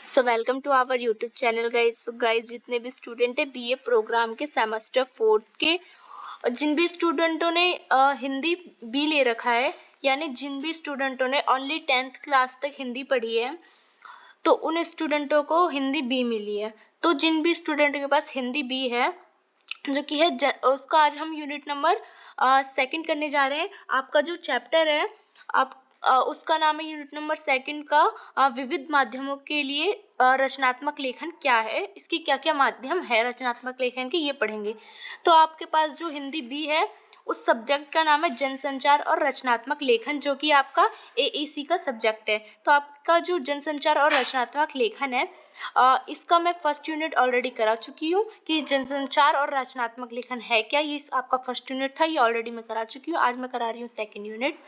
So welcome to our YouTube channel guys. जितने भी student है बीए प्रोग्राम के सेमेस्टर 4 के, जिन भी स्टूडेंटों ने हिंदी बी ले रखा है, यानी जिन भी स्टूडेंटों ने ओनली 10th क्लास तक हिंदी पढ़ी है, तो उन स्टूडेंटों को हिंदी बी मिली है। तो जिन भी स्टूडेंट के पास हिंदी बी है, जो कि है उसका आज हम यूनिट नंबर सेकंड करने जा रहे हैं। आपका जो चैप्टर है आप उसका नाम है यूनिट नंबर सेकंड का विविध माध्यमों के लिए रचनात्मक लेखन क्या है, इसकी क्या क्या माध्यम है रचनात्मक लेखन के, ये पढ़ेंगे। तो आपके पास जो हिंदी बी है उस सब्जेक्ट का नाम है जनसंचार और रचनात्मक लेखन, जो कि आपका एईसी का सब्जेक्ट है। तो आपका जो जनसंचार और रचनात्मक लेखन है इसका मैं फर्स्ट यूनिट ऑलरेडी करा चुकी हूँ कि जनसंचार और रचनात्मक लेखन है क्या। ये आपका फर्स्ट यूनिट था, ये ऑलरेडी मैं करा चुकी हूँ। आज मैं करा रही हूँ सेकेंड यूनिट।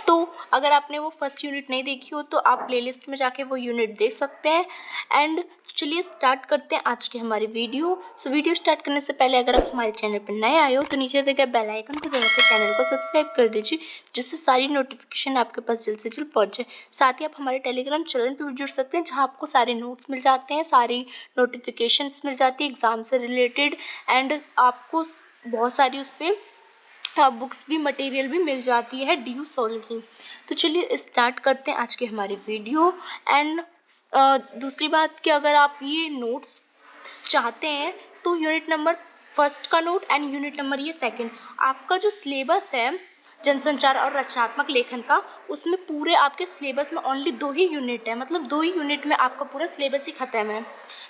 तो अगर आपने वो फर्स्ट यूनिट नहीं देखी हो तो आप प्लेलिस्ट में जाके वो यूनिट देख सकते हैं। एंड चलिए स्टार्ट करते हैं आज की हमारी वीडियो। सो वीडियो स्टार्ट करने से पहले अगर आप हमारे चैनल पर नए आए हो तो नीचे दिए गए बेल आइकन को दबाकर चैनल को सब्सक्राइब कर दीजिए, जिससे सारी नोटिफिकेशन आपके पास जल्द से जल्द पहुंचे। साथ ही आप हमारे टेलीग्राम चैनल पर भी जुड़ सकते हैं, जहाँ आपको सारे नोट्स मिल जाते हैं, सारी नोटिफिकेशंस मिल जाती है एग्जाम से रिलेटेड, एंड आपको बहुत सारी उस पर बुक्स भी मटेरियल भी मिल जाती है ड्यू सोल की। तो चलिए स्टार्ट करते हैं आज की हमारी वीडियो। एंड दूसरी बात कि अगर आप ये नोट्स चाहते हैं तो यूनिट नंबर फर्स्ट का नोट एंड यूनिट नंबर ये सेकंड, आपका जो सिलेबस है जनसंचार और रचनात्मक लेखन का, उसमें पूरे आपके सिलेबस में ओनली 2 ही यूनिट है, मतलब 2 ही यूनिट में आपका पूरा सिलेबस ही खत्म है।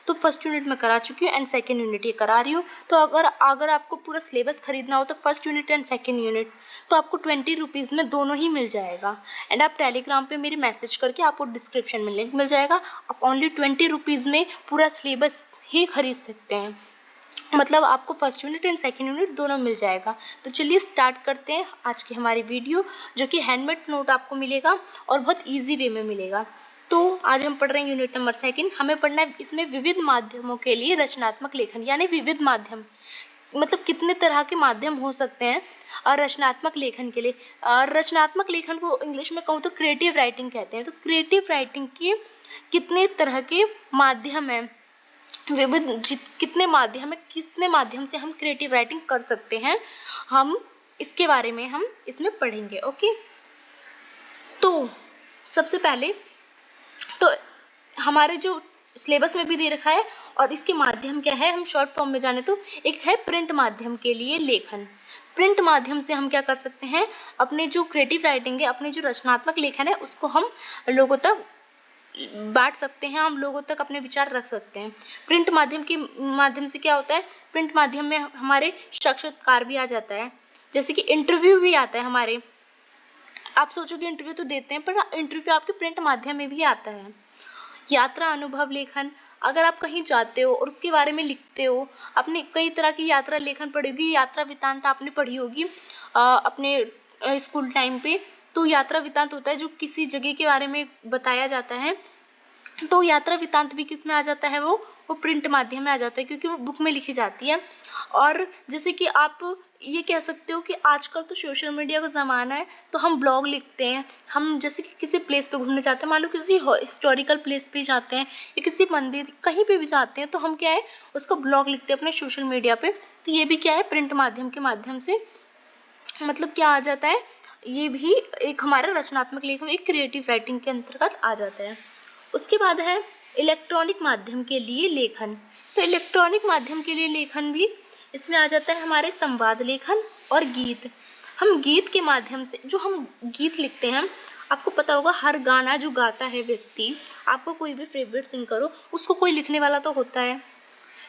तो फर्स्ट यूनिट में करा चुकी हूँ एंड सेकेंड यूनिट ये करा रही हूँ। तो अगर आपको पूरा सिलेबस खरीदना हो तो first unit and second unit तो आपको 20 रुपीज़ में दोनों ही मिल जाएगा। एंड आप टेलीग्राम पे मेरी मैसेज करके आपको डिस्क्रिप्शन में लिंक मिल जाएगा, आप ओनली 20 रुपीज़ में पूरा सिलेबस ही खरीद सकते हैं, मतलब आपको first unit and second unit दोनों मिल जाएगा। तो चलिए स्टार्ट करते हैं आज की हमारी वीडियो, जो कि हैंडमेड नोट आपको मिलेगा और बहुत इजी वे में मिलेगा। तो आज हम पढ़ रहे हैं यूनिट नंबर सेकंड। हमें पढ़ना है इसमें विविध माध्यमों के लिए रचनात्मक लेखन, यानी विविध माध्यम मतलब कितने तरह के माध्यम हो सकते हैं और रचनात्मक लेखन के लिए। रचनात्मक लेखन को इंग्लिश में कहूँ तो क्रिएटिव राइटिंग कहते हैं। तो क्रिएटिव राइटिंग के कितने तरह के माध्यम हैं, विविध कितने माध्यम से हम क्रिएटिव राइटिंग कर सकते हैं, हम इसके बारे में हम इसमें पढ़ेंगे। ओके, तो सबसे पहले तो हमारे जो सिलेबस में भी दे रखा है और इसके माध्यम क्या है, हम शॉर्ट फॉर्म में जाने तो एक है प्रिंट माध्यम के लिए लेखन। प्रिंट माध्यम से हम क्या कर सकते हैं, अपने जो क्रिएटिव राइटिंग है, अपने जो रचनात्मक लेखन है, उसको हम लोगों तक बांट सकते हैं, हम लोगों तक अपने विचार रख सकते हैं। प्रिंट माध्यम के माध्यम से क्या होता है, प्रिंट माध्यम में हमारे साक्षात्कार भी आ जाता है, जैसे कि इंटरव्यू भी आता है हमारे। आप सोचोगे इंटरव्यू तो देते हैं, पर इंटरव्यू आपके प्रिंट माध्यम में भी आता है। यात्रा अनुभव लेखन, अगर आप कहीं जाते हो और उसके बारे में लिखते हो, आपने कई तरह की यात्रा लेखन पढ़ी होगी, यात्रा वृत्तांत आपने पढ़ी होगी अपने स्कूल टाइम पे। तो यात्रा वृत्तांत होता है जो किसी जगह के बारे में बताया जाता है। तो यात्रा वृत्तांत भी किस में आ जाता है, वो प्रिंट माध्यम में आ जाता है, क्योंकि वो बुक में लिखी जाती है। और जैसे कि आप ये कह सकते हो कि आजकल तो सोशल मीडिया का ज़माना है, तो हम ब्लॉग लिखते हैं। हम जैसे कि किसी प्लेस पे घूमने जाते हैं, मान लो किसी हिस्टोरिकल प्लेस पे जाते हैं या किसी मंदिर कहीं पे भी जाते हैं, तो हम क्या है उसका ब्लॉग लिखते हैं अपने सोशल मीडिया पे। तो ये भी क्या है, प्रिंट माध्यम के माध्यम से मतलब क्या आ जाता है, ये भी एक हमारा रचनात्मक लेखन, एक क्रिएटिव राइटिंग के अंतर्गत आ जाता है। उसके बाद है इलेक्ट्रॉनिक माध्यम के लिए लेखन। तो इलेक्ट्रॉनिक माध्यम के लिए लेखन भी इसमें आ जाता है हमारे संवाद लेखन और गीत। हम गीत के माध्यम से जो हम गीत लिखते हैं, आपको पता होगा हर गाना जो गाता है व्यक्ति, आपको कोई भी फेवरेट सिंगर हो, उसको कोई लिखने वाला तो होता है,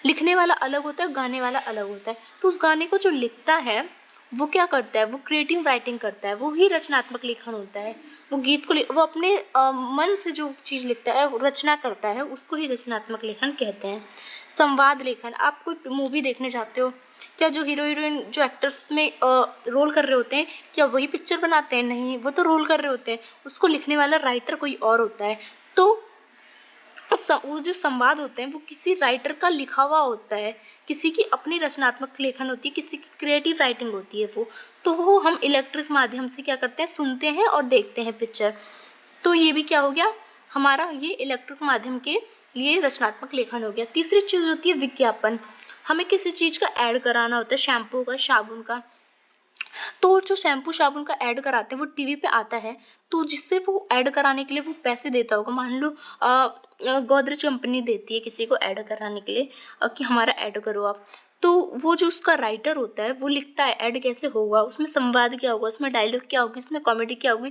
लिखने वाला अलग होता है, गाने वाला अलग होता है। तो उस गाने को जो लिखता है वो क्या करता है, वो क्रिएटिव राइटिंग करता है, वो ही रचनात्मक लेखन होता है। वो गीत को वो अपने मन से जो चीज़ लिखता है, रचना करता है, उसको ही रचनात्मक लेखन कहते हैं। संवाद लेखन, आप कोई मूवी देखने जाते हो, क्या जो हीरो हीरोइन जो एक्टर्स में रोल कर रहे होते हैं, क्या वही पिक्चर बनाते हैं? नहीं, वो तो रोल कर रहे होते हैं, उसको लिखने वाला राइटर कोई और होता है। तो वो जो संवाद होते हैं वो किसी राइटर का लिखा हुआ होता है, किसी की अपनी रचनात्मक लेखन होती है, किसी की क्रिएटिव राइटिंग होती है वो। तो वो हम इलेक्ट्रिक माध्यम से क्या करते हैं, सुनते हैं और देखते हैं पिक्चर। तो ये भी क्या हो गया, हमारा ये इलेक्ट्रिक माध्यम के लिए रचनात्मक लेखन हो गया। तीसरी चीज होती है विज्ञापन। हमें किसी चीज का ऐड कराना होता है, शैम्पू का, साबुन का, तो जो शैम्पू साबुन का ऐड कराते हैं वो टीवी पे आता है, तो जिससे वो ऐड कराने के लिए वो पैसे देता होगा। मान लो गोदरेज कंपनी देती है किसी को ऐड कराने के लिए कि हमारा ऐड करो आप, तो वो जो उसका राइटर होता है वो लिखता है ऐड कैसे होगा, उसमें संवाद क्या होगा, उसमें डायलॉग क्या होगी, उसमें कॉमेडी क्या होगी,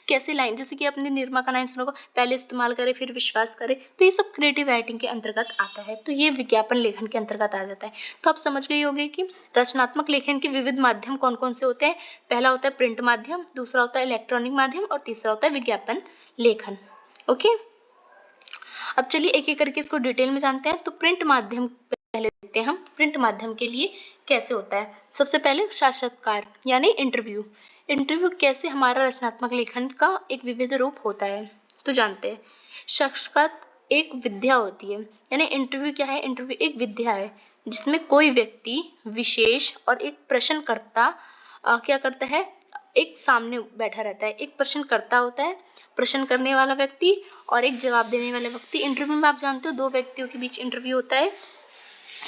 कैसे लाइन, जैसे कि अपने निर्मा का लाइन सुनोगे, पहले इस्तेमाल करे फिर विश्वास करे, तो ये सब क्रिएटिव राइटिंग के अंतर्गत आता है, तो ये विज्ञापन लेखन के अंतर्गत आ जाता है। तो आप समझ गए होंगे कि रचनात्मक लेखन के विविध माध्यम कौन कौन से होते हैं। पहला होता है प्रिंट माध्यम, दूसरा होता है इलेक्ट्रॉनिक माध्यम और तीसरा होता है विज्ञापन लेखन। ओके, अब चलिए एक एक करके इसको डिटेल में जानते हैं। तो प्रिंट माध्यम पहले देखते हैं हम, प्रिंट माध्यम के लिए कैसे होता है। सबसे पहले साक्षात्कार यानी इंटरव्यू। इंटरव्यू कैसे हमारा रचनात्मक लेखन का एक विविध रूप होता है, तो जानते हैं। साक्षात्कार एक विद्या होती है, यानी इंटरव्यू क्या है, इंटरव्यू एक विद्या है जिसमें कोई व्यक्ति विशेष और एक प्रश्नकर्ता क्या करता है, एक सामने बैठा रहता है, एक प्रश्नकर्ता होता है, प्रश्न करने वाला व्यक्ति, और एक जवाब देने वाला व्यक्ति। इंटरव्यू में आप जानते हो दो व्यक्तियों के बीच इंटरव्यू होता है,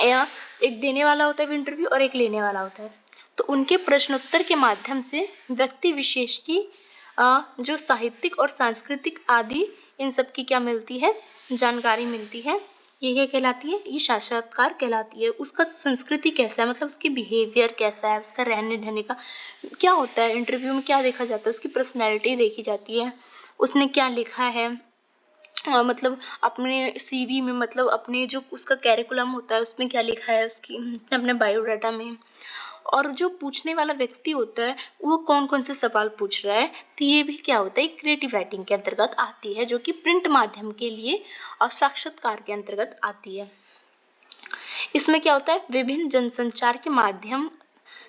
या एक देने वाला होता है इंटरव्यू और एक लेने वाला होता है। तो उनके प्रश्नोत्तर के माध्यम से व्यक्ति विशेष की जो साहित्यिक और सांस्कृतिक आदि इन सब की क्या मिलती है, जानकारी मिलती है। ये क्या कहलाती है, ये साक्षात्कार कहलाती है। उसका संस्कृति कैसा है, मतलब उसकी बिहेवियर कैसा है, उसका रहने ढहने का क्या होता है, इंटरव्यू में क्या देखा जाता है, उसकी पर्सनैलिटी देखी जाती है, उसने क्या लिखा है, मतलब अपने सीवी में, मतलब अपने जो उसका कैरिकुलम होता है उसमें क्या लिखा है, उसकी अपने बायोडाटा में, और जो पूछने वाला व्यक्ति होता है वो कौन कौन से सवाल पूछ रहा है। तो ये भी क्या होता है, क्रिएटिव राइटिंग के अंतर्गत आती है, जो कि प्रिंट माध्यम के लिए और साक्षात्कार के अंतर्गत आती है। इसमें क्या होता है, विभिन्न जनसंचार के माध्यम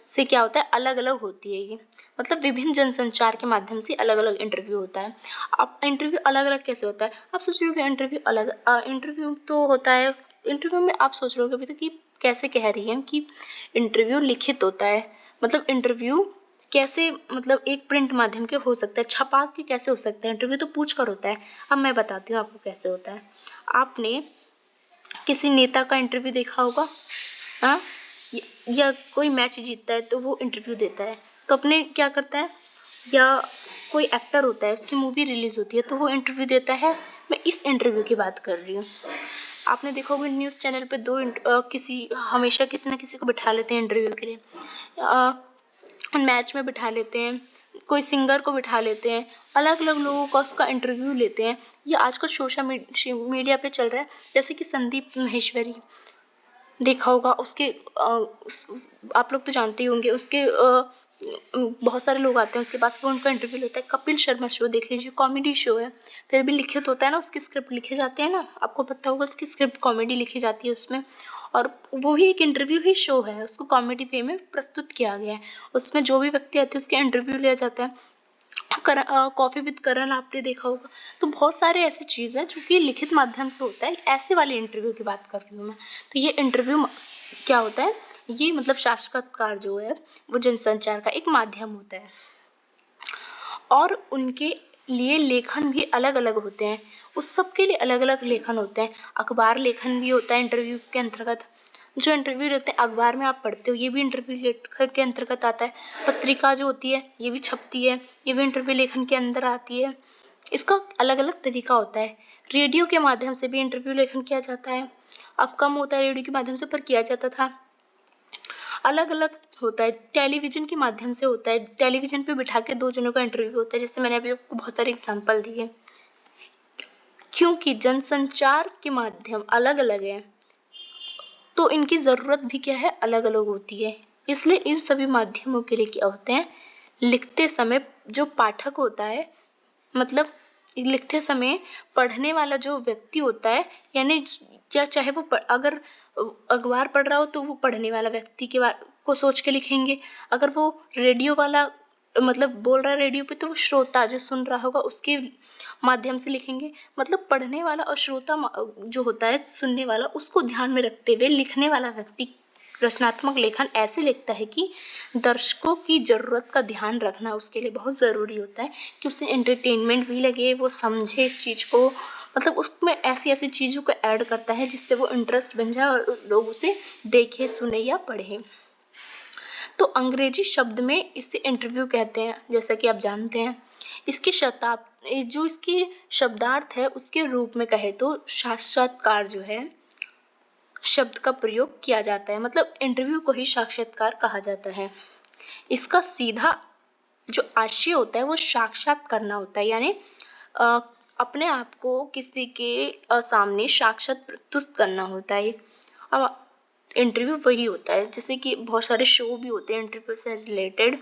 से क्या होता है, अलग अलग होती है ये, मतलब विभिन्न जनसंचार के माध्यम से अलग अलग इंटरव्यू होता है। अब इंटरव्यू अलग अलग कैसे होता है, आप सोच रहे हो इंटरव्यू अलग, इंटरव्यू तो होता है, इंटरव्यू में आप सोच रहे हो अभी तक कि कैसे कह रही है कि इंटरव्यू लिखित होता है, मतलब इंटरव्यू कैसे, मतलब एक प्रिंट माध्यम के हो सकता है, छपा के कैसे हो सकता है, इंटरव्यू तो पूछ कर होता है। अब मैं बताती हूँ आपको कैसे होता है। आपने किसी नेता का इंटरव्यू देखा होगा, हाँ, या कोई मैच जीतता है तो वो इंटरव्यू देता है, तो अपने क्या करता है, या कोई एक्टर होता है उसकी मूवी रिलीज होती है तो वो इंटरव्यू देता है। मैं इस इंटरव्यू की बात कर रही हूँ। आपने देखा होगा न्यूज़ चैनल पे किसी हमेशा किसी ना किसी को बिठा लेते हैं इंटरव्यू के लिए, मैच में बिठा लेते हैं, कोई सिंगर को बिठा लेते हैं, अलग अलग लोगों का उसका इंटरव्यू लेते हैं। ये आजकल सोशल मीडिया पे चल रहा है, जैसे कि संदीप माहेश्वरी देखा होगा, उसके आप लोग तो जानते ही होंगे, उसके बहुत सारे लोग आते हैं उसके पास, वो उनका इंटरव्यू लेता है। कपिल शर्मा शो देख लीजिए, कॉमेडी शो है, फिर भी लिखित होता है ना, उसकी स्क्रिप्ट लिखे जाते हैं ना, आपको पता होगा उसकी स्क्रिप्ट कॉमेडी लिखी जाती है उसमें, और वो भी एक इंटरव्यू ही शो है, उसको कॉमेडी वे में प्रस्तुत किया गया है। उसमें जो भी व्यक्ति आते हैं उसके इंटरव्यू लिया जाता है। कॉफी विद करण आपने देखा होगा। तो बहुत सारे ऐसी चीज़ है जो कि लिखित माध्यम से होता है, ऐसे वाले इंटरव्यू की बात कर रही हूँ मैं। तो ये इंटरव्यू क्या होता है, ये मतलब साक्षात्कार जो है वो जनसंचार का एक माध्यम होता है, और उनके लिए लेखन भी अलग अलग होते हैं, उस सब के लिए अलग अलग लेखन होते हैं। अखबार लेखन भी होता है इंटरव्यू के अंतर्गत, जो इंटरव्यू लेते हैं अखबार में आप पढ़ते हो, ये भी इंटरव्यू लेखन के अंतर्गत आता है। पत्रिका जो होती है ये भी छपती है, ये भी इंटरव्यू लेखन के अंदर आती है। इसका अलग अलग तरीका होता है। रेडियो के माध्यम से भी इंटरव्यू लेखन किया जाता है, अब कम होता है रेडियो के माध्यम से, पर किया जाता था। अलग अलग होता है, टेलीविजन के माध्यम से होता है, टेलीविजन पे बिठा के दो जनों का इंटरव्यू होता है, जैसे मैंने अभी आपको बहुत सारे एग्जांपल दिए। क्योंकि जनसंचार के माध्यम अलग अलग है तो इनकी ज़रूरत भी क्या है, अलग अलग होती है। इसलिए इन सभी माध्यमों के लिए क्या होते हैं, लिखते समय जो पाठक होता है, मतलब लिखते समय पढ़ने वाला जो व्यक्ति होता है, यानी चाहे वो अगर अखबार पढ़ रहा हो तो वो पढ़ने वाला व्यक्ति के बारे को सोच के लिखेंगे, अगर वो रेडियो वाला मतलब बोल रहा है रेडियो पे तो वो श्रोता जो सुन रहा होगा उसके माध्यम से लिखेंगे। मतलब पढ़ने वाला और श्रोता जो होता है सुनने वाला, उसको ध्यान में रखते हुए लिखने वाला व्यक्ति रचनात्मक लेखन ऐसे लिखता है कि दर्शकों की जरूरत का ध्यान रखना उसके लिए बहुत जरूरी होता है कि उसे एंटरटेनमेंट भी लगे, वो समझे इस चीज को, मतलब उसमें ऐसी ऐसी चीजों को ऐड करता है जिससे वो इंटरेस्ट बन जाए और लोग उसे देखे, सुने या पढ़े। तो अंग्रेजी शब्द में इसे इंटरव्यू कहते हैं, जैसा कि आप जानते हैं। इसके जो इसके शब्दार्थ है उसके रूप में कहे तो साक्षात्कार जो है शब्द का प्रयोग किया जाता है, मतलब इंटरव्यू को ही साक्षात्कार कहा जाता है। इसका सीधा जो आशय होता है वो साक्षात करना होता है, यानी अपने आप को किसी के सामने साक्षात प्रस्तुत करना होता है। अब इंटरव्यू वही होता है, जैसे कि बहुत सारे शो भी होते हैं इंटरव्यू से रिलेटेड,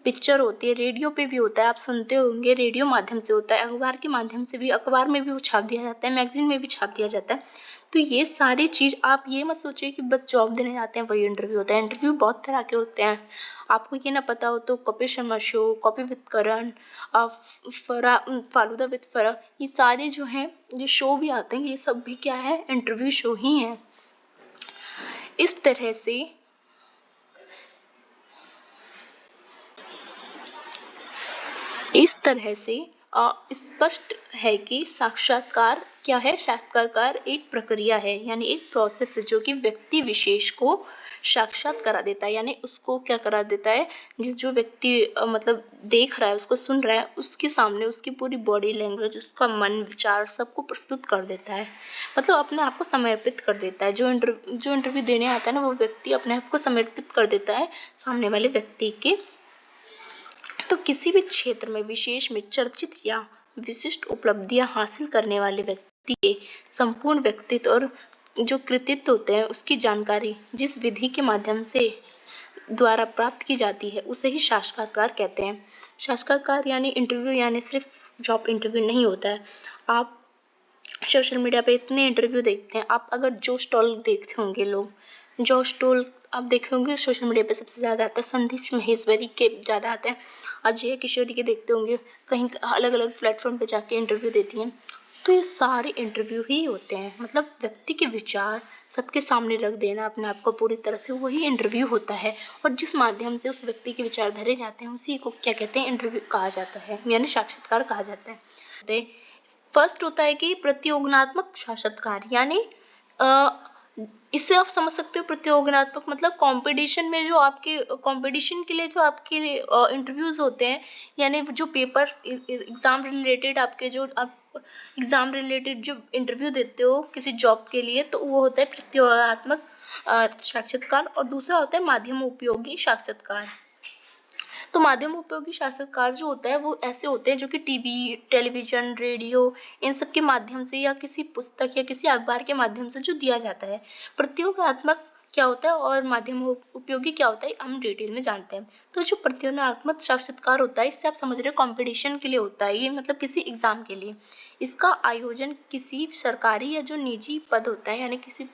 पिक्चर होती है, रेडियो पे भी होता है, आप सुनते होंगे, रेडियो माध्यम से होता है, अखबार के माध्यम से भी, अखबार में भी वो छाप दिया जाता है, मैगजीन में भी छाप दिया जाता है। तो ये सारी चीज आप ये मत सोचिए कि बस जॉब देने जाते हैं वही इंटरव्यू होता है। इंटरव्यू बहुत तरह के होते हैं, आपको ये ना पता हो तो Kapil Sharma show, copy with Karan, falooda with फरा, ये सारे जो हैं ये शो भी आते हैं, ये सब भी क्या है, इंटरव्यू शो ही है। इस तरह से स्पष्ट है कि साक्षात्कार क्या है। साक्षात्कार एक प्रक्रिया है, यानी एक प्रोसेस है जो कि व्यक्ति विशेष को साक्षात करा देता है, यानी उसको क्या करा देता है, जो व्यक्ति मतलब देख रहा है, उसको सुन रहा है, उसके सामने उसकी पूरी बॉडी लैंग्वेज, उसका मन, विचार सबको प्रस्तुत कर देता है, मतलब अपने आप को समर्पित कर देता है। जो इंटरव्यू देने आता है ना, वो व्यक्ति अपने आप को समर्पित कर देता है सामने वाले व्यक्ति के। तो किसी भी क्षेत्र में विशेष में चर्चित या विशिष्ट उपलब्धियां हासिल करने वाले व्यक्ति के संपूर्ण व्यक्तित्व और जो कृतित्व होते हैं उसकी जानकारी जिस विधि के माध्यम से द्वारा प्राप्त की जाती है उसे ही साक्षात्कार कहते हैं। साक्षात्कार यानी इंटरव्यू, यानी सिर्फ जॉब इंटरव्यू नहीं होता है। आप सोशल मीडिया पे इतने इंटरव्यू देखते हैं, आप अगर जो स्टॉल देखते होंगे, लोग जो स्टॉल आप देखे होंगे सोशल मीडिया पे सबसे ज्यादा आता है, संदीप महेश्वरी के ज्यादा आते हैं, अजय किशोरी के देखते होंगे, कहीं अलग अलग प्लेटफॉर्म पे जाके इंटरव्यू देती हैं। तो ये सारे इंटरव्यू ही होते हैं, मतलब व्यक्ति के विचार सबके सामने रख देना अपने आप को पूरी तरह से, वही इंटरव्यू होता है। और जिस माध्यम से उस व्यक्ति के विचार धरे जाते हैं उसी को क्या कहते हैं, इंटरव्यू कहा जाता है, यानी साक्षात्कार कहा जाता है। फर्स्ट होता है कि प्रतियोगात्मक साक्षात्कार, यानी इससे आप समझ सकते हो प्रतियोगात्मक मतलब कंपटीशन में जो आपके कंपटीशन के लिए जो आपके इंटरव्यूज होते हैं, यानी जो पेपर्स एग्जाम रिलेटेड आपके जो आप एग्जाम रिलेटेड जो इंटरव्यू देते हो किसी जॉब के लिए, तो वो होता है प्रतियोगात्मक साक्षात्कार। और दूसरा होता है माध्यम उपयोगी साक्षात्कार। तो माध्यम उपयोगी साक्षात्कार जो होता है वो ऐसे होते हैं जो कि टीवी, टेलीविजन, रेडियो, इन सब के माध्यम से या किसी पुस्तक या किसी अखबार के माध्यम से जो दिया जाता है। प्रतियोगात्मक क्या होता है और माध्यम उपयोगी क्या होता है हम डिटेल में जानते हैं। तो जो प्रतियोगात्मक साक्षात्कार होता है इससे आप समझ रहे हो कंपटीशन के लिए होता है, ये मतलब किसी एग्जाम के लिए। इसका आयोजन किसी सरकारी या जो निजी पद होता है, यानी किसी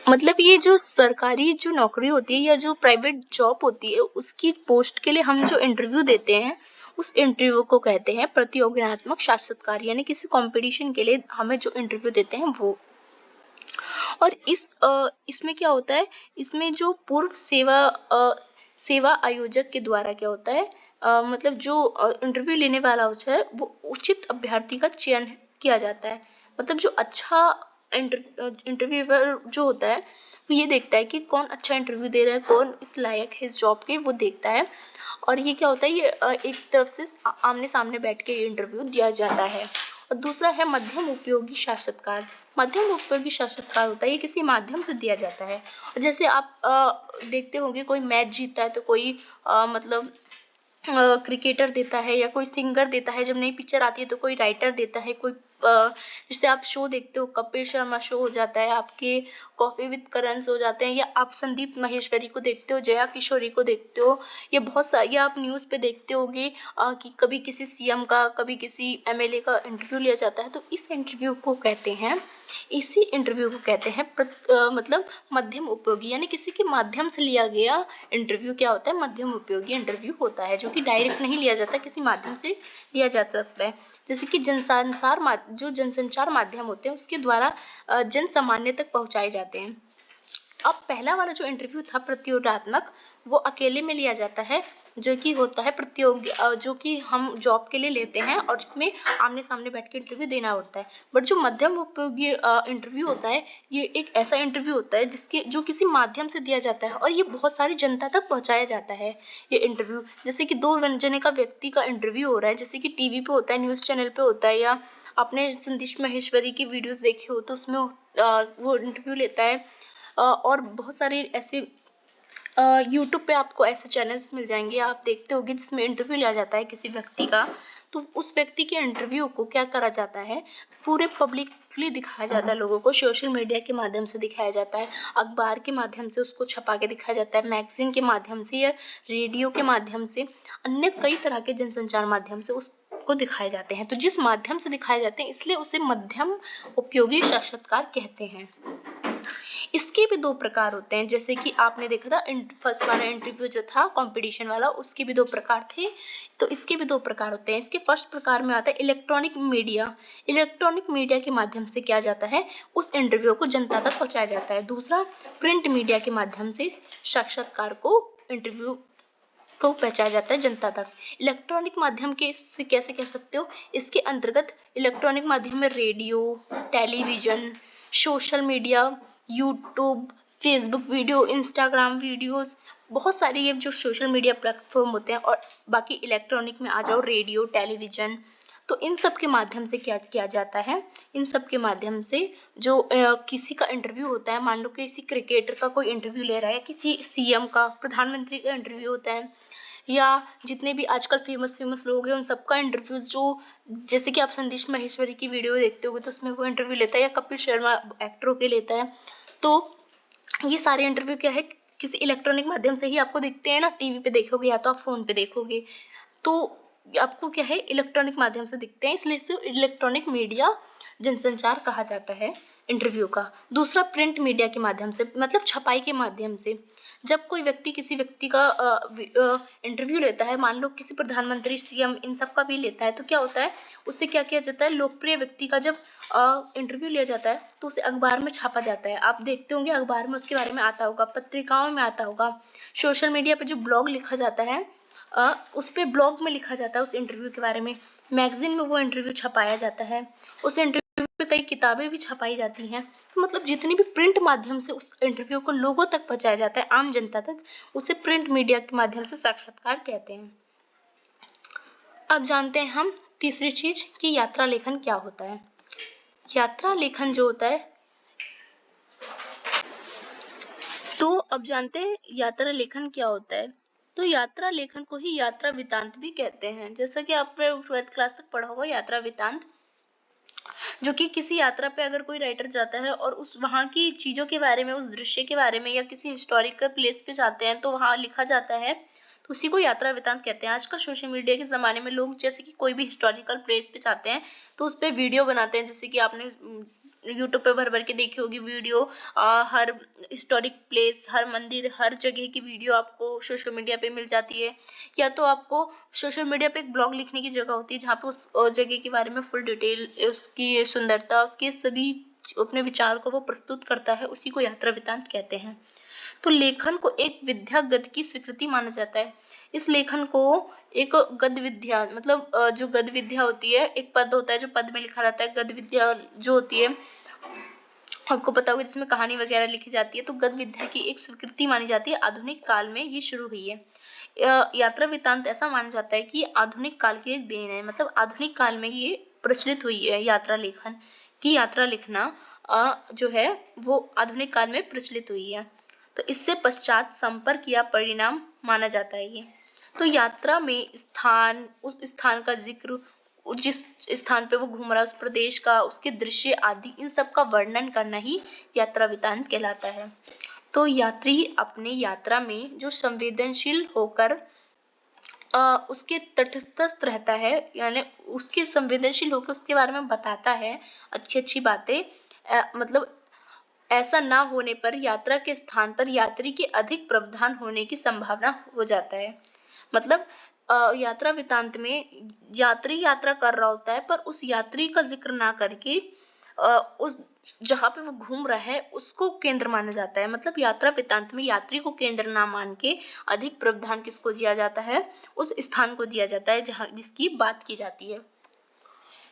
मतलब ये जो सरकारी जो नौकरी होती है या जो प्राइवेट जॉब होती है उसकी पोस्ट के लिए हम जो इंटरव्यू देते हैं उस इंटरव्यू को कहते हैं प्रतियोगात्मक साक्षात्कार, यानी किसी कंपटीशन के लिए हमें जो इंटरव्यू देते हैं वो। और इसमें क्या होता है, इसमें जो पूर्व सेवा आयोजक के द्वारा क्या होता है, मतलब जो इंटरव्यू लेने वाला होता है वो उचित अभ्यर्थी का चयन किया जाता है। मतलब जो अच्छा इंटरव्यूअर जो होता है वो ये देखता है कि कौन अच्छा इंटरव्यू दे रहा है, कौन इस लायक है इस जॉब के, वो देखता है। और ये क्या होता है, ये एक तरफ से आमने सामने बैठ के ये इंटरव्यू दिया जाता है। और दूसरा है मध्यम उपयोगी साक्षात्कार। मध्यम उपयोगी साक्षात्कार होता है ये किसी माध्यम से दिया जाता है। और जैसे आप देखते होंगे कोई मैच जीतता है तो कोई मतलब क्रिकेटर देता है या कोई सिंगर देता है, जब नई पिक्चर आती है तो कोई राइटर देता है, कोई जैसे आप शो देखते हो कपिल शर्मा शो हो जाता है, आपके कॉफी विद करण हो जाते हैं, या आप संदीप महेश्वरी को देखते हो, जया किशोरी को देखते हो, ये बहुत सारे, या आप न्यूज़ पे देखते होगे कि कभी किसी सीएम का कभी किसी एमएलए का इंटरव्यू लिया जाता है। तो इस इंटरव्यू को कहते हैं, इसी इंटरव्यू को कहते हैं मतलब मध्यम उपयोगी, यानी किसी के माध्यम से लिया गया इंटरव्यू क्या होता है, मध्यम उपयोगी इंटरव्यू होता है, जो कि डायरेक्ट नहीं लिया जाता, किसी माध्यम से लिया जा सकता है। जैसे कि जो जनसंचार माध्यम होते हैं उसके द्वारा जन सामान्य तक पहुंचाए जाते हैं। अब पहला वाला जो इंटरव्यू था प्रतियोगात्मक, वो अकेले में लिया जाता है, जो कि होता है प्रतियोगी, जो कि हम जॉब के लिए लेते हैं और इसमें आमने सामने बैठ के इंटरव्यू देना होता है। बट जो मध्यम उपयोगी इंटरव्यू होता है, ये एक ऐसा इंटरव्यू होता है जो किसी माध्यम से दिया जाता है और ये बहुत सारी जनता तक पहुंचाया जाता है। ये इंटरव्यू जैसे कि 2 जने का व्यक्ति का इंटरव्यू हो रहा है, जैसे कि टीवी पे होता है, न्यूज़ चैनल पे होता है, या आपने संदेश माहेश्वरी की वीडियोस देखी हो तो उसमें वो इंटरव्यू लेता है। और बहुत सारे ऐसे यूट्यूब पे आपको ऐसे चैनल्स मिल जाएंगे, आप देखते होंगे, जिसमें इंटरव्यू लिया जाता है किसी व्यक्ति का। तो उस व्यक्ति के इंटरव्यू को क्या करा जाता है, पूरे पब्लिकली दिखाया जाता है, लोगों को सोशल मीडिया के माध्यम से दिखाया जाता है, अखबार के माध्यम से उसको छपा के दिखाया जाता है, मैगजीन के माध्यम से या रेडियो के माध्यम से, अन्य कई तरह के जनसंचार माध्यम से उसको दिखाए जाते हैं। तो जिस माध्यम से दिखाए जाते हैं, इसलिए उसे मध्यम उपयोगी साक्षात्कार कहते हैं। इसके भी 2 प्रकार होते हैं, जैसे कि आपने देखा था फर्स्ट वाला इंटरव्यू जो था कंपटीशन वाला, उसके भी 2 प्रकार थे। तो इसके भी 2 प्रकार होते हैं। इसके फर्स्ट प्रकार में आता है इलेक्ट्रॉनिक मीडिया। इलेक्ट्रॉनिक मीडिया के माध्यम से किया जाता है, उस इंटरव्यू को जनता तक पहुंचाया जाता है। दूसरा, प्रिंट मीडिया के माध्यम से साक्षात्कार को, इंटरव्यू को पहुंचाया जाता है जनता तक। इलेक्ट्रॉनिक माध्यम के से कैसे कह सकते हो, इसके अंतर्गत इलेक्ट्रॉनिक माध्यम में radio, television, social media, YouTube, Facebook video, Instagram videos, बहुत सारी ये जो सोशल मीडिया प्लेटफॉर्म होते हैं, और बाकी इलेक्ट्रॉनिक में आ जाओ रेडियो, टेलीविजन, तो इन सब के माध्यम से क्या किया जाता है, इन सब के माध्यम से जो किसी का इंटरव्यू होता है, मान लो किसी क्रिकेटर का कोई इंटरव्यू ले रहा है, किसी सीएम का, प्रधानमंत्री का इंटरव्यू होता है, या जितने भी आजकल फेमस लोग हैं उन सबका इंटरव्यू, जो जैसे कि आप संदेश माहेश्वरी की वीडियो देखते होगे तो उसमें वो इंटरव्यू लेता है, या कपिल शर्मा एक्टरों के लेता है। तो ये सारे इंटरव्यू क्या है, किसी इलेक्ट्रॉनिक माध्यम से ही आपको दिखते हैं ना, टीवी पे देखोगे या तो आप फोन पे देखोगे, तो आपको क्या है, इलेक्ट्रॉनिक माध्यम से दिखते हैं, इसलिए इसे इलेक्ट्रॉनिक मीडिया जनसंचार कहा जाता है इंटरव्यू का। दूसरा, प्रिंट मीडिया के माध्यम से, मतलब छपाई के माध्यम से। जब कोई व्यक्ति किसी व्यक्ति का इंटरव्यू लेता है, मान लो किसी प्रधानमंत्री, सीएम, इन सब का भी लेता है, तो क्या होता है, उससे क्या किया जाता है, लोकप्रिय व्यक्ति का जब इंटरव्यू लिया जाता है तो उसे अखबार में छापा जाता है। आप देखते होंगे अखबार में उसके बारे में आता होगा, पत्रिकाओं में आता होगा, सोशल मीडिया पे जो ब्लॉग लिखा जाता है, उस पे ब्लॉग में लिखा जाता है उस इंटरव्यू के बारे में, मैगजीन में वो इंटरव्यू छपाया जाता है, उस इंटरव्यू पे कई किताबें भी छपाई जाती हैं। तो मतलब जितनी भी प्रिंट माध्यम से उस इंटरव्यू को लोगों तक पहुंचाया जाता है, आम जनता तक, उसे प्रिंट मीडिया के माध्यम से साक्षात्कार कहते हैं। अब जानते हैं हम तीसरी चीज कि यात्रा लेखन क्या होता है। यात्रा लेखन जो होता है, तो अब जानते हैं यात्रा लेखन क्या होता है। तो यात्रा लेखन को ही यात्रा वृत्तांत भी कहते हैं, जैसा कि आपने 12th क्लास तक पढ़ा होगा यात्रा वृत्तांत, जो कि किसी यात्रा पे अगर कोई राइटर जाता है और उस वहाँ की चीजों के बारे में, उस दृश्य के बारे में, या किसी हिस्टोरिकल प्लेस पे जाते हैं तो वहाँ लिखा जाता है, तो उसी को यात्रा वृत्तांत कहते हैं। आजकल सोशल मीडिया के जमाने में लोग जैसे कि कोई भी हिस्टोरिकल प्लेस पे जाते हैं तो उस पर वीडियो बनाते हैं, जैसे कि आपने यूट्यूब पे भर भर के देखी होगी वीडियो, हर हिस्टोरिक प्लेस, हर मंदिर, हर जगह की वीडियो आपको सोशल मीडिया पे मिल जाती है, या तो आपको सोशल मीडिया पे एक ब्लॉग लिखने की जगह होती है जहाँ पे उस जगह के बारे में फुल डिटेल, उसकी सुंदरता, उसके सभी अपने विचार को वो प्रस्तुत करता है, उसी को यात्रा वृत्तांत कहते हैं। तो लेखन को एक विद्या गद की स्वीकृति माना जाता है। इस लेखन को एक गद विद्या, मतलब जो गद विद्या होती है, एक पद होता है जो पद में लिखा रहता है, गद विद्या जो होती है आपको पता होगा जिसमें कहानी वगैरह लिखी जाती है, तो गद विद्या की एक स्वीकृति मानी जाती है। आधुनिक काल में ये शुरू हुई है। यात्रा वृत्तांत ऐसा माना जाता है कि आधुनिक काल की एक देन है, मतलब आधुनिक काल में ये प्रचलित हुई है यात्रा लेखन की, यात्रा लिखना जो है वो आधुनिक काल में प्रचलित हुई है। तो इससे पश्चात संपर्क या परिणाम माना जाता है ये। तो यात्रा में स्थान, उस स्थान का जिक्र, जिस स्थान पे वो घूम रहा है, उस प्रदेश का, उसके दृश्य आदि, इन सब का वर्णन करना ही यात्रा वृत्तांत कहलाता है। तो यात्री अपने यात्रा में जो संवेदनशील होकर उसके तटस्थ रहता है, यानी उसके संवेदनशील होकर उसके बारे में बताता है अच्छी अच्छी बातें, मतलब ऐसा ना होने पर यात्रा के स्थान पर यात्री के अधिक प्रावधान होने की संभावना हो जाता है। मतलब यात्रा वृत्तांत में यात्री यात्रा कर रहा होता है पर उस यात्री का जिक्र ना करके उस जहाँ पे वो घूम रहा है उसको केंद्र माना जाता है। मतलब यात्रा वृत्तांत में यात्री को केंद्र ना मान के अधिक प्रावधान किसको दिया जाता है, उस स्थान को दिया जाता है जहाँ जिसकी बात की जाती है।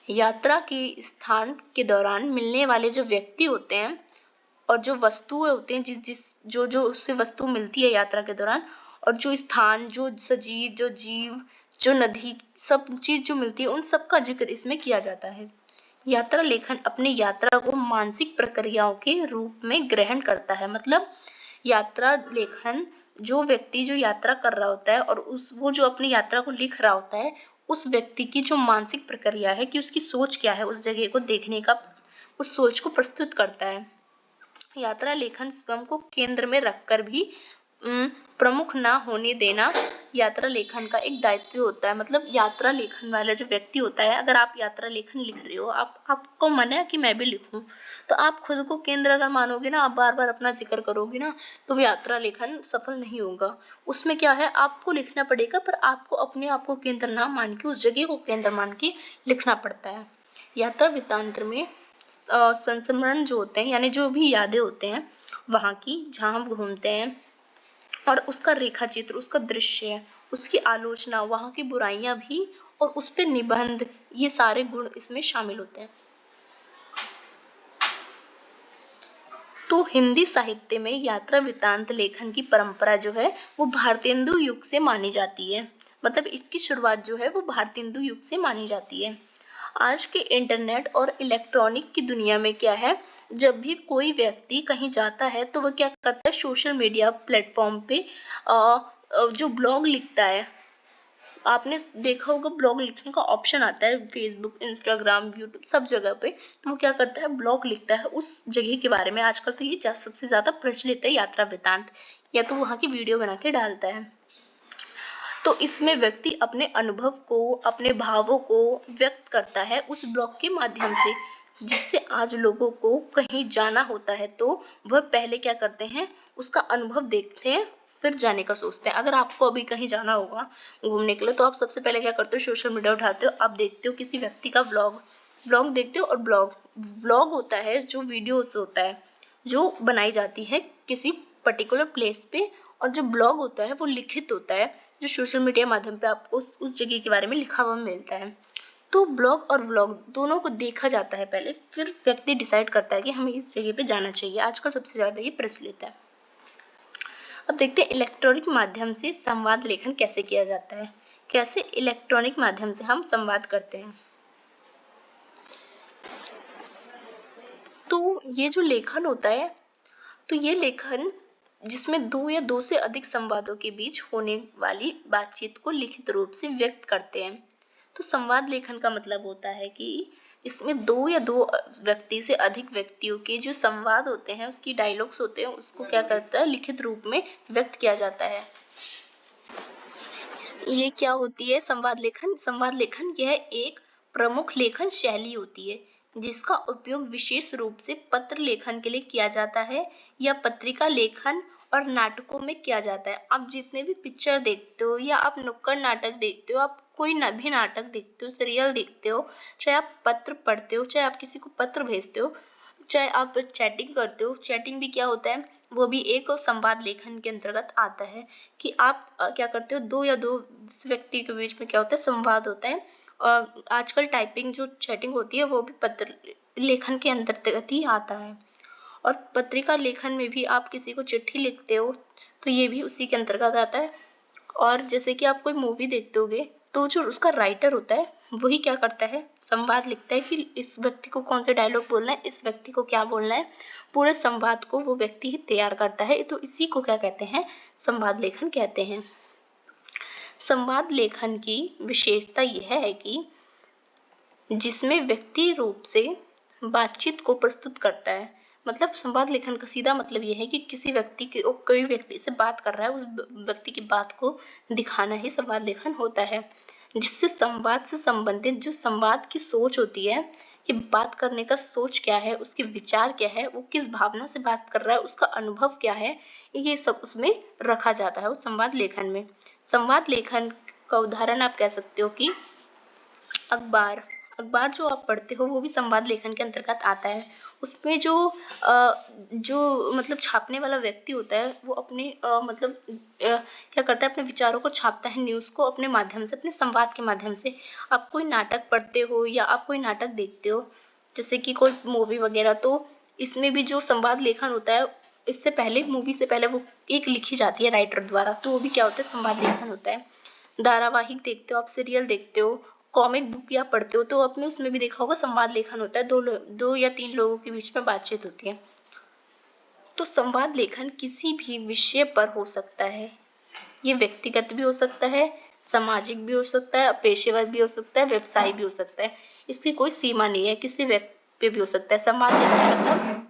यात्रा के स्थान के दौरान मिलने वाले जो व्यक्ति होते हैं और जो वस्तुएं होते हैं, जो उससे वस्तु मिलती है यात्रा के दौरान, और जो स्थान, जो सजीव, जो जीव, जो नदी, सब चीज जो मिलती है उन सब का जिक्र इसमें किया जाता है। यात्रा लेखन अपनी यात्रा को मानसिक प्रक्रियाओं के रूप में ग्रहण करता है। मतलब यात्रा लेखन जो व्यक्ति जो यात्रा कर रहा होता है और वो जो अपनी यात्रा को लिख रहा होता है, उस व्यक्ति की जो मानसिक प्रक्रिया है कि उसकी सोच क्या है उस जगह को देखने का, उस सोच को प्रस्तुत करता है। यात्रा लेखन स्वयं को केंद्र में रखकर भी प्रमुख ना होने देना यात्रा लेखन का एक दायित्व होता है। मतलब यात्रा लेखन वाला जो व्यक्ति होता है, अगर आप यात्रा लेखन लिख रहे हो, आपको मन है कि मैं भी लिखूं, तो आप खुद को केंद्र अगर मानोगे ना, आप बार बार अपना जिक्र करोगे ना, तो यात्रा लेखन सफल नहीं होगा। उसमें क्या है, आपको लिखना पड़ेगा पर आपको अपने आप को केंद्र ना मान के उस जगह को केंद्र मान के लिखना पड़ता है। यात्रा वृत्तांत में संस्मरण जो होते हैं, यानी जो भी यादें होते हैं वहां की, जहां हम घूमते हैं, और उसका रेखा चित्र, उसका दृश्य, उसकी आलोचना, वहां की बुराइयां भी, और उस पे निबंध, ये सारे गुण इसमें शामिल होते हैं। तो हिंदी साहित्य में यात्रा वृत्तांत लेखन की परंपरा जो है वो भारतेंदु युग से मानी जाती है। मतलब इसकी शुरुआत जो है वो भारतेंदु युग से मानी जाती है। आज के इंटरनेट और इलेक्ट्रॉनिक की दुनिया में क्या है, जब भी कोई व्यक्ति कहीं जाता है तो वह क्या करता है, सोशल मीडिया प्लेटफॉर्म पे जो ब्लॉग लिखता है, आपने देखा होगा ब्लॉग लिखने का ऑप्शन आता है फेसबुक, इंस्टाग्राम, यूट्यूब, सब जगह पे, तो वो क्या करता है, ब्लॉग लिखता है उस जगह के बारे में। आजकल तो ये सबसे ज्यादा प्रचलित है यात्रा वृत्तांत, या तो वहां की वीडियो बना के डालता है। तो इसमें व्यक्ति अपने अनुभव को, अपने भावों को व्यक्त करता है उस ब्लॉग के माध्यम से। जिससे आज लोगों को कहीं जाना होता है तो वह पहले क्या करते हैं, उसका अनुभव देखते हैं, फिर जाने का सोचते हैं। अगर आपको अभी कहीं जाना होगा घूमने के लिए, तो आप सबसे पहले क्या करते हो, सोशल मीडिया उठाते हो, आप देखते हो किसी व्यक्ति का व्लॉग देखते हो। और व्लॉग होता है जो वीडियोस होता है जो बनाई जाती है किसी पर्टिकुलर प्लेस पे, और जो ब्लॉग होता है वो लिखित होता है, जो सोशल मीडिया माध्यम पे आपको उस जगह के बारे में लिखा हुआ मिलता है। तो ब्लॉग और व्लॉग दोनों को देखा जाता है पहले, फिर व्यक्ति डिसाइड करता है कि हमें इस जगह पे जाना चाहिए। आजकल सबसे ज्यादा ये प्रचलित है। अब देखते हैं इलेक्ट्रॉनिक माध्यम से संवाद लेखन कैसे किया जाता है। कैसे इलेक्ट्रॉनिक माध्यम से हम संवाद करते हैं। तो ये जो लेखन होता है, तो ये लेखन जिसमें दो या दो से अधिक संवादों के बीच होने वाली बातचीत को लिखित रूप से व्यक्त करते हैं। तो संवाद लेखन का मतलब होता है कि इसमें दो या दो व्यक्ति से अधिक व्यक्तियों के जो संवाद होते हैं, उसकी डायलॉग्स होते हैं, उसको क्या करता है, लिखित रूप में व्यक्त किया जाता है। ये क्या होती है संवाद लेखन? संवाद लेखन यह एक प्रमुख लेखन शैली होती है जिसका उपयोग विशेष रूप से पत्र लेखन के लिए किया जाता है या पत्रिका लेखन और नाटकों में किया जाता है। आप जितने भी पिक्चर देखते हो या आप नुक्कड़ नाटक देखते हो, आप कोई भी नाटक देखते हो, सीरियल देखते हो, चाहे आप पत्र पढ़ते हो, चाहे आप किसी को पत्र भेजते हो, चाहे आप चैटिंग करते हो, चैटिंग भी क्या होता है, वो भी एक संवाद लेखन के अंतर्गत आता है कि आप क्या करते हो, दो या दो व्यक्ति के बीच में क्या होता है, संवाद होता है। और आजकल टाइपिंग जो चैटिंग होती है वो भी पत्र लेखन के अंतर्गत ही आता है। और पत्रिका लेखन में भी आप किसी को चिट्ठी लिखते हो तो ये भी उसी के अंतर्गत आता है। और जैसे कि आप कोई मूवी देखते होगे तो जो उसका राइटर होता है वही क्या करता है, संवाद लिखता है कि इस व्यक्ति को कौन से डायलॉग बोलना है, इस व्यक्ति को क्या बोलना है, पूरे संवाद को वो व्यक्ति ही तैयार करता है। तो इसी को क्या कहते हैं, संवाद लेखन कहते हैं। संवाद लेखन की विशेषता यह है कि जिसमें व्यक्ति रूप से बातचीत को प्रस्तुत करता है। मतलब संवाद लेखन का सीधा मतलब यह है कि किसी व्यक्ति के कोई व्यक्ति से बात कर रहा है, उस व्यक्ति की बात को दिखाना ही संवाद लेखन होता है। जिससे संवाद से संबंधित जो संवाद की सोच होती है कि बात करने का सोच क्या है, उसके विचार क्या है, वो किस भावना से बात कर रहा है, उसका अनुभव क्या है, ये सब उसमें रखा जाता है उस संवाद लेखन में। संवाद लेखन का उदाहरण आप कह सकते हो कि अखबार, अखबार जो आप पढ़ते हो वो भी संवाद लेखन के अंतर्गत आता है। उसमें जो मतलब छापने वाला व्यक्ति होता है वो अपने मतलब क्या करता है, अपने विचारों को छापता है न्यूज़ को अपने माध्यम से, अपने संवाद के माध्यम से। आप कोई नाटक पढ़ते हो या आप कोई नाटक देखते हो, जैसे कि कोई मूवी वगैरह, तो इसमें भी जो संवाद लेखन होता है, इससे पहले, मूवी से पहले वो एक लिखी जाती है राइटर द्वारा, तो वो भी क्या होता है, संवाद लेखन होता है। धारावाहिक देखते हो आप, सीरियल देखते हो, कॉमिक बुक या पढ़ते हो, तो आपने उसमें भी देखा होगा संवाद लेखन होता है, दो या तीन लोगों के बीच में बातचीत होती है। तो संवाद लेखन किसी भी विषय पर हो सकता है। ये व्यक्तिगत भी हो सकता है, सामाजिक भी हो सकता है, पेशेवर भी हो सकता है, व्यवसाय भी हो सकता है। इसकी कोई सीमा नहीं है, किसी व्यक्ति पे भी हो सकता है। संवाद लेखन मतलब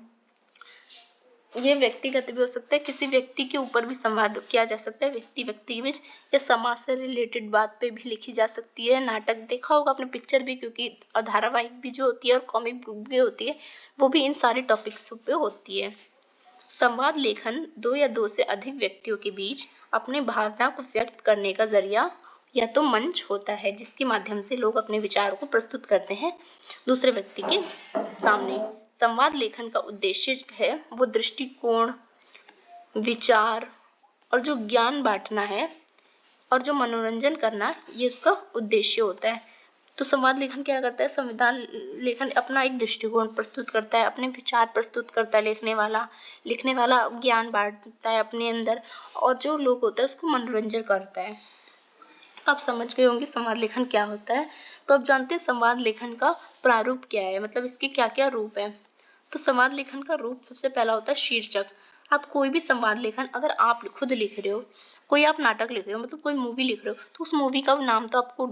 ये व्यक्तिगत भी हो सकता है, किसी व्यक्ति के ऊपर भी संवाद किया जा सकता है, व्यक्ति व्यक्ति के बीच, या समाज से रिलेटेड बात पे भी लिखी जा सकती है। नाटक देखा होगा आपने, पिक्चर भी, क्योंकि धारावाहिक भी जो होती है और कॉमिक बुक भी होती है, वो भी इन सारे टॉपिक्स पे होती है। संवाद लेखन दो या दो से अधिक व्यक्तियों के बीच अपने भावना को व्यक्त करने का जरिया या तो मंच होता है, जिसके माध्यम से लोग अपने विचारों को प्रस्तुत करते हैं दूसरे व्यक्ति के सामने। संवाद लेखन का उद्देश्य है वो दृष्टिकोण, विचार और जो ज्ञान बांटना है और जो मनोरंजन करना, ये उसका उद्देश्य होता है। तो संवाद लेखन क्या करता है, संविधान लेखन अपना एक दृष्टिकोण प्रस्तुत करता है, अपने विचार प्रस्तुत करता है, लिखने वाला ज्ञान बांटता है अपने अंदर, और जो लोग होता है उसको मनोरंजन करता है। आप समझ गए होंगे संवाद लेखन क्या होता है। तो अब जानते हैं संवाद लेखन का प्रारूप क्या है, मतलब इसके क्या क्या रूप है। तो संवाद लेखन का रूप सबसे पहला होता है शीर्षक। आप कोई भी संवाद लेखन अगर आप खुद लिख रहे हो, कोई आप नाटक लिख रहे हो, मतलब कोई मूवी लिख रहे हो, तो उस मूवी का नाम तो आपको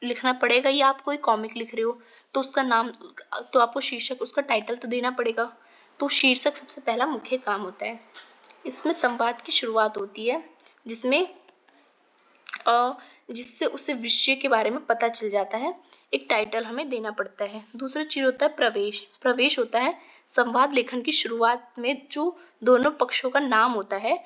लिखना पड़ेगा, या आप कोई कॉमिक लिख रहे हो तो उसका नाम, तो आपको शीर्षक, उसका टाइटल तो देना पड़ेगा। तो शीर्षक सबसे पहला मुख्य काम होता है। इसमें संवाद की शुरुआत होती है, जिसमें जिससे उसे विषय के बारे में पता चल जाता है। एक टाइटल हमें देना पड़ता है। दूसरा चीज होता है प्रवेश। प्रवेश होता है संवाद लेखन की शुरुआत में जो दोनों पक्षों का नाम होता है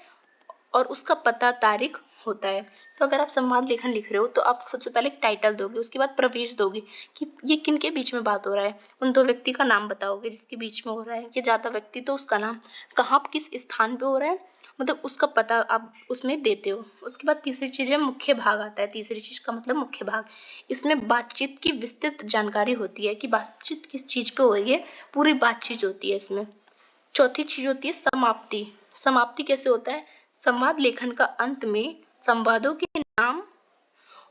और उसका पता, तारीख होता है। तो अगर आप संवाद लेखन लिख रहे हो तो आप सबसे पहले एक टाइटल दोगे, उसके बाद प्रवेश दोगे कि ये किन के बीच में बात हो रहा है, उन दो व्यक्ति का नाम बताओगे जिसके बीच में हो रहा है, ये ज्यादा व्यक्ति तो उसका नाम, कहाँ किस स्थान पे हो रहा है, मतलब उसका पता आप उसमें देते हो। उसके बाद तीसरी चीज है मुख्य भाग आता है। तीसरी चीज का मतलब मुख्य भाग। इसमें बातचीत की विस्तृत जानकारी होती है कि बातचीत किस चीज पे हो रही है, पूरी बातचीत होती है इसमें। चौथी चीज होती है समाप्ति। समाप्ति कैसे होता है, संवाद लेखन का अंत में संवादों के नाम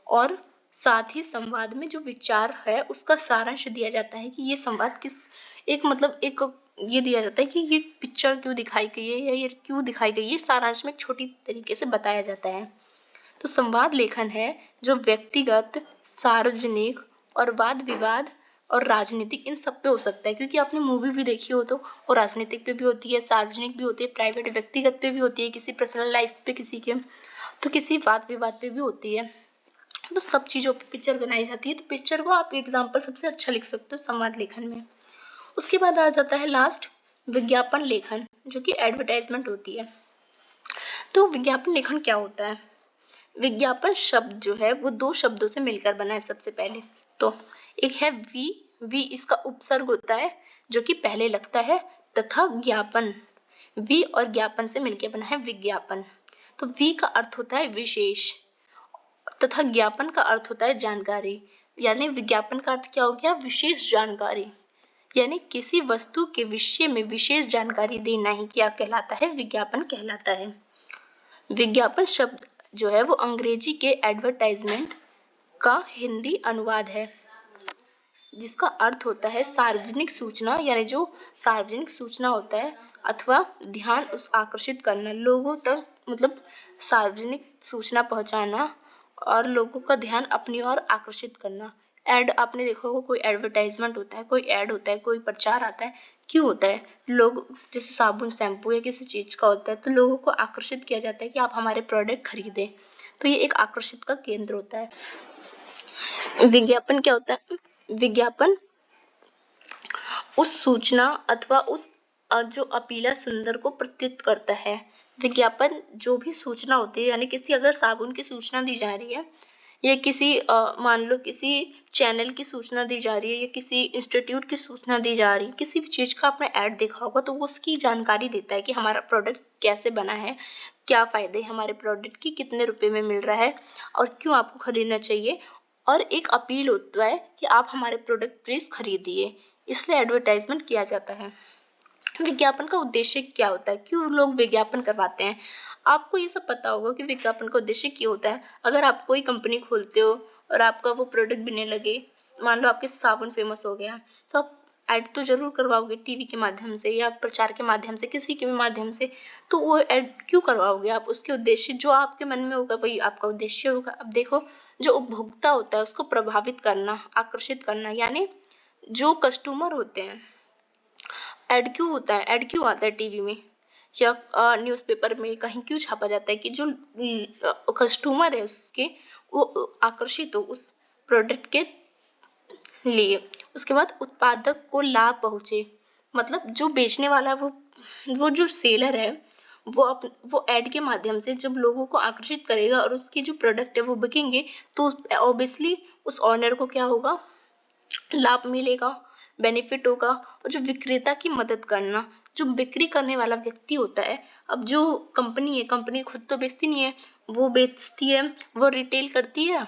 और साथ ही संवाद में जो विचार है उसका सारांश दिया जाता है कि ये संवाद किस, एक मतलब एक ये दिया जाता है कि ये पिक्चर क्यों दिखाई गई है या ये क्यों दिखाई गई है, सारांश में छोटी तरीके से बताया जाता है। तो संवाद लेखन है जो व्यक्तिगत, सार्वजनिक और वाद विवाद और राजनीतिक, इन सब पे हो सकता है, क्योंकि आपने मूवी भी देखी हो तो वो राजनीतिक पे भी होती है, सार्वजनिक भी होती है, प्राइवेट व्यक्तिगत पे भी होती है, किसी पर्सनल लाइफ पे किसी के, तो किसी वाद विवाद पे भी होती है। तो सब चीजों पे पिक्चर बनाई जाती है। तो पिक्चर को आप एग्जाम्पल सबसे अच्छा लिख सकते हो संवाद लेखन में। उसके बाद आ जाता है लास्ट विज्ञापन लेखन, जो कि एडवर्टाइजमेंट होती है। तो विज्ञापन लेखन क्या होता है, विज्ञापन शब्द जो है वो दो शब्दों से मिलकर बना है सबसे पहले। तो एक है वी इसका उपसर्ग होता है जो कि पहले लगता है, तथा ज्ञापन, वी और ज्ञापन से मिलकर बना है विज्ञापन। तो वी का अर्थ होता है विशेष, तथा ज्ञापन का अर्थ होता है जानकारी। यानी विज्ञापन का अर्थ क्या हो गया, विशेष जानकारी, यानी किसी वस्तु के विषय में विशेष जानकारी देना ही क्या कहलाता है, विज्ञापन कहलाता है। विज्ञापन शब्द जो है वो अंग्रेजी के एडवर्टाइजमेंट का हिंदी अनुवाद है, जिसका अर्थ होता है सार्वजनिक सूचना, यानी जो सार्वजनिक सूचना होता है अथवा ध्यान उस आकर्षित करना, लोगों तक मतलब सार्वजनिक सूचना पहुंचाना और लोगों का ध्यान अपनी ओर आकर्षित करना। एड आपने देखा होगा, कोई एडवर्टाइजमेंट होता है, कोई एड होता है, कोई प्रचार आता है, क्यों होता है, लोग जैसे साबुन, शैम्पू या किसी चीज का होता है तो लोगों को आकर्षित किया जाता है कि आप हमारे प्रोडक्ट खरीदें। तो ये एक आकर्षित का केंद्र होता है। विज्ञापन क्या होता है, विज्ञापन उस सूचना अथवा उस जो अपीला सुंदर को प्रस्तुत करता है। विज्ञापन जो भी सूचना होती है, यानी किसी अगर साबुन की सूचना दी जा रही है या किसी मान लो किसी चैनल की सूचना दी जा रही है या किसी इंस्टीट्यूट की सूचना दी जा रही है, किसी भी चीज़ का आपने ऐड देखा होगा तो वो उसकी जानकारी देता है कि हमारा प्रोडक्ट कैसे बना है, क्या फ़ायदे हैं हमारे प्रोडक्ट की, कितने रुपए में मिल रहा है और क्यों आपको खरीदना चाहिए, और एक अपील होता है कि आप हमारे प्रोडक्ट प्लीज़ खरीदिए, इसलिए एडवर्टाइजमेंट किया जाता है। विज्ञापन का उद्देश्य क्या होता है, क्यों लोग विज्ञापन करवाते हैं? आपको ये सब पता होगा कि विज्ञापन का उद्देश्य क्या होता है। अगर आप कोई कंपनी खोलते हो और आपका वो प्रोडक्ट बिकने लगे, मान लो आपके साबुन फेमस हो गया, तो आप ऐड तो जरूर करवाओगे टीवी के माध्यम से या प्रचार के माध्यम से, किसी के भी माध्यम से। तो वो ऐड क्यों करवाओगे आप? उसके उद्देश्य जो आपके मन में होगा वही आपका उद्देश्य होगा। अब देखो, जो उपभोक्ता होता है उसको प्रभावित करना, आकर्षित करना, यानी जो कस्टमर होते हैं। ऐड क्यों होता है, ऐड क्यों आता है टीवी में या न्यूज़पेपर में, कहीं क्यों छापा जाता है कि जो कस्टमर है उसके वो आकर्षित हो उस प्रोडक्ट के लिए। उसके बाद उत्पादक को लाभ पहुंचे, मतलब जो बेचने वाला है वो जो सेलर है वो ऐड के माध्यम से जब लोगों को आकर्षित करेगा और उसकी जो प्रोडक्ट है वो बिकेंगे, तो ऑब्वियसली उस ऑनर को क्या होगा, लाभ मिलेगा, बेनिफिट होगा। और जो विक्रेता की मदद करना, जो बिक्री करने वाला व्यक्ति होता है, अब जो कंपनी है, कंपनी खुद तो बेचती नहीं है, वो बेचती है, वो रिटेल करती है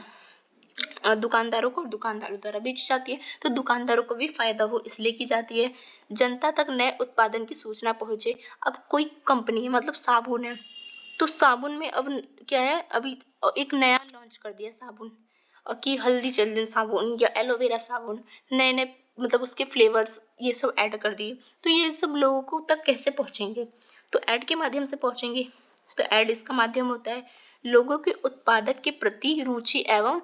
दुकानदारों को, दुकानदारों द्वारा बेची जाती है, तो दुकानदारों को भी फायदा हो इसलिए की जाती है। जनता तक नए उत्पादन की सूचना पहुंचे, अब कोई कंपनी है, मतलब साबुन है, तो साबुन में अब क्या है, अभी एक नया लॉन्च कर दिया साबुन कि हल्दी चंदन साबुन या एलोवेरा साबुन, नए नए मतलब उसके फ्लेवर्स ये सब ऐड कर दिए, तो ये सब लोगों को तक कैसे पहुंचेंगे, तो ऐड के माध्यम से पहुंचेंगे। तो ऐड इसका माध्यम होता है लोगों के उत्पादक के प्रति रुचि एवं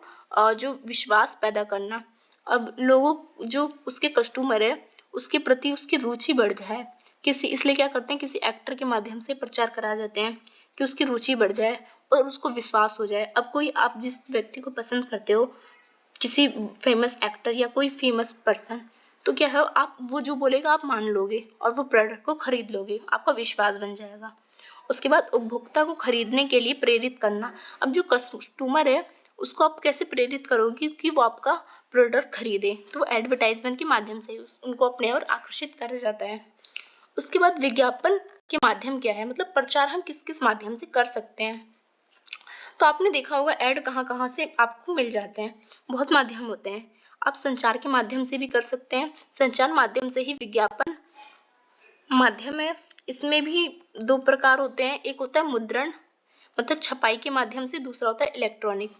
जो विश्वास पैदा करना। अब लोगों जो उसके कस्टमर है उसके प्रति उसकी रुचि बढ़ जाए, किसी इसलिए क्या करते हैं, किसी एक्टर के माध्यम से प्रचार करा जाते हैं कि उसकी रुचि बढ़ जाए और उसको विश्वास हो जाए। अब कोई आप जिस व्यक्ति को पसंद करते हो, किसी फेमस एक्टर या कोई फेमस पर्सन, तो क्या है, आप वो जो बोलेगा आप मान लोगे और वो प्रोडक्ट को खरीद लोगे, आपका विश्वास बन जाएगा। उसके बाद उपभोक्ता को खरीदने के लिए प्रेरित करना। अब जो कस्टमर है उसको आप कैसे प्रेरित करोगे कि वो आपका प्रोडक्ट खरीदे, तो वो एडवर्टाइजमेंट के माध्यम से उनको अपने ओर आकर्षित करा जाता है। उसके बाद विज्ञापन के माध्यम क्या है, मतलब प्रचार हम किस किस माध्यम से कर सकते हैं। तो आपने देखा होगा ऐड कहाँ कहाँ से आपको मिल जाते हैं, बहुत माध्यम होते हैं। आप संचार के माध्यम से भी कर सकते हैं, संचार माध्यम से ही विज्ञापन माध्यम है। इसमें भी दो प्रकार होते हैं, एक होता है मुद्रण मतलब छपाई के माध्यम से, दूसरा होता है इलेक्ट्रॉनिक।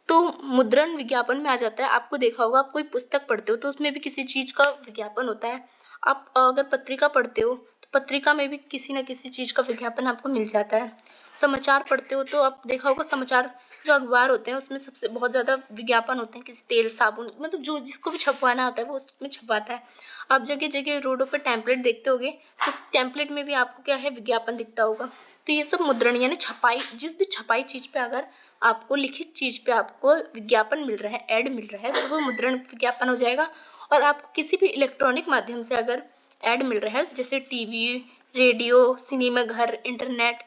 तो मुद्रण विज्ञापन में आ जाता है, आपको देखा होगा आप कोई पुस्तक पढ़ते हो तो उसमें भी किसी चीज का विज्ञापन होता है। आप अगर पत्रिका पढ़ते हो तो पत्रिका में भी किसी न किसी चीज का विज्ञापन आपको मिल जाता है। समाचार पढ़ते हो तो आप देखा होगा समाचार जो अखबार होते हैं उसमें सबसे बहुत ज्यादा विज्ञापन होते हैं, किसी तेल साबुन मतलब जो जिसको भी छपवाना होता है वो उसमें छपवाता है। आप जगह जगह रोडों पर टेम्पलेट देखते होगे तो टेम्पलेट में भी आपको क्या है, विज्ञापन दिखता होगा। तो ये सब मुद्रण यानी छपाई, जिस भी छपाई चीज पे अगर आपको लिखित चीज पे आपको विज्ञापन मिल रहा है, ऐड मिल रहा है, तो वो मुद्रण विज्ञापन हो जाएगा। और आपको किसी भी इलेक्ट्रॉनिक माध्यम से अगर ऐड मिल रहा है, जैसे टीवी, रेडियो, सिनेमा घर, इंटरनेट,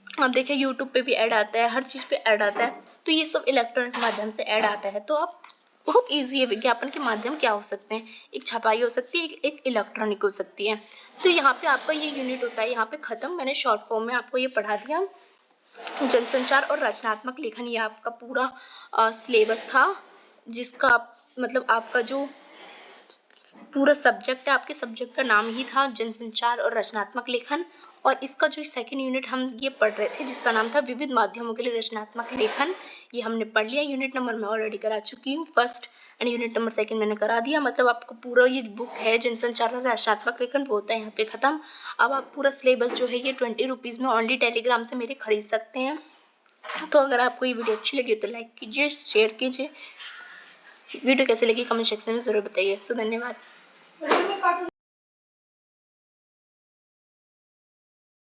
आप देखिए यूट्यूब पे भी ऐड आता है, हर चीज पे ऐड आता है, तो ये सब इलेक्ट्रॉनिक माध्यम से ऐड आता है। तो आप बहुत ईजी है, विज्ञापन के माध्यम क्या हो सकते हैं, एक छपाई हो सकती है, एक इलेक्ट्रॉनिक हो सकती है। तो यहाँ पे आपका ये यूनिट होता है यहाँ पे खत्म, मैंने शॉर्ट फॉर्म में आपको ये पढ़ा दिया। जनसंचार और रचनात्मक लेखन, ये आपका पूरा सिलेबस था, जिसका मतलब आपका जो पूरा सब्जेक्ट है, आपके सब्जेक्ट का नाम ही था जनसंचार और रचनात्मक लेखन। और इसका जो सेकंड यूनिट हम ये पढ़ रहे थे जिसका नाम था विविध माध्यमों के लिए रचनात्मक लेखन, ये हमने पढ़ लिया। यूनिट नंबर मैं ऑलरेडी करा चुकी हूँ first, and unit number second मैंने करा दिया। मतलब आपको पूरा ये बुक है जनसंचार और रचनात्मक लेखन वो होता है यहाँ पे खत्म। अब आप पूरा सिलेबस जो है ये 20 रुपीज में ओनली टेलीग्राम से मेरे खरीद सकते हैं। तो अगर आपको ये वीडियो अच्छी लगी तो लाइक कीजिए, शेयर कीजिए। वीडियो कैसे लगी कमेंट सेक्शन में जरूर बताइए। सो धन्यवाद।